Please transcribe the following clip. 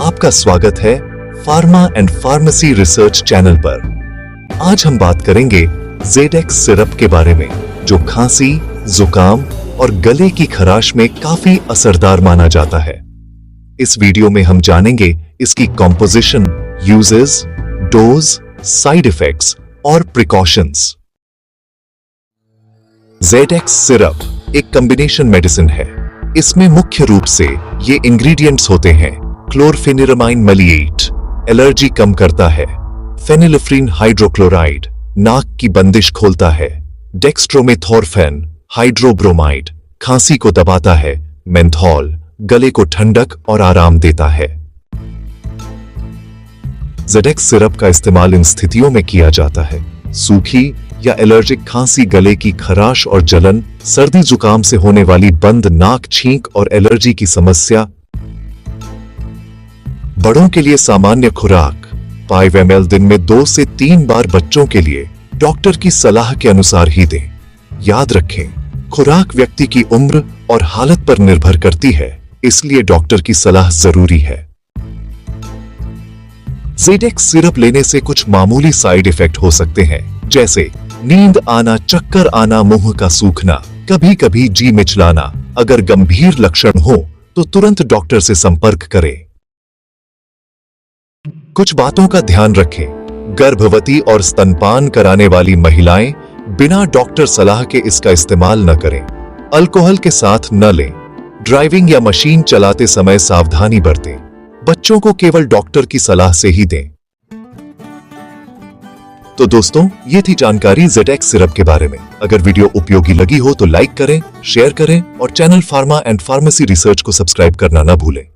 आपका स्वागत है pharma and pharmacy research channel पर। आज हम बात करेंगे ज़ेडेक्स सिरप के बारे में, जो खांसी, जुकाम और गले की खराश में काफी असरदार माना जाता है। इस वीडियो में हम जानेंगे इसकी composition, uses, dose, side effects और प्रिकॉशंस। ज़ेडेक्स सिरप एक कॉम्बिनेशन मेडिसिन है। इसमें मुख्य रूप से ये इंग्रेडिएंट्स होते हैं: क्लोरफेनिरामाइन मलिएट, एलर्जी कम करता है; फेनिलिफ्रीन हाइड्रोक्लोराइड, नाक की बंदिश खोलता है; डेक्स्ट्रोमेथोर्फेन हाइड्रोब्रोमाइड, खांसी को दबाता है; मेंथॉल, गले को ठंडक और आराम देता है। ज़ेडेक्स सिरप का इस्तेमाल इन स्थितियों में किया जाता है: सूखी या एलर्जिक खांसी, गले की खराश और जलन, सर्दी जुकाम से होने वाली बंद नाक, छींक और एलर्जी की समस्या। बड़ों के लिए सामान्य खुराक 5 ml दिन में 2 से 3 बार, बच्चों के लिए डॉक्टर की सलाह के अनुसार ही दें। याद रखें, खुराक व्यक्ति की उम्र और हालत पर निर्भर करती है, इसलिए डॉक्टर की सलाह जरूरी है। ज़ेडेक्स सिरप लेने से कुछ मामूली साइड इफेक्ट हो सकते हैं, जैसे नींद आना, चक्कर आना, मुंह का सूखना, कभी कभी जी मिचलाना। अगर गंभीर लक्षण हो तो तुरंत डॉक्टर से संपर्क करें। कुछ बातों का ध्यान रखें: गर्भवती और स्तनपान कराने वाली महिलाएं बिना डॉक्टर सलाह के इसका इस्तेमाल न करें। अल्कोहल के साथ न लें। ड्राइविंग या मशीन चलाते समय सावधानी बरतें। बच्चों को केवल डॉक्टर की सलाह से ही दें। तो दोस्तों, ये थी जानकारी ज़ेडेक्स सिरप के बारे में। अगर वीडियो उपयोगी लगी हो तो लाइक करें, शेयर करें और channel pharma and pharmacy research को सब्सक्राइब करना ना भूलें।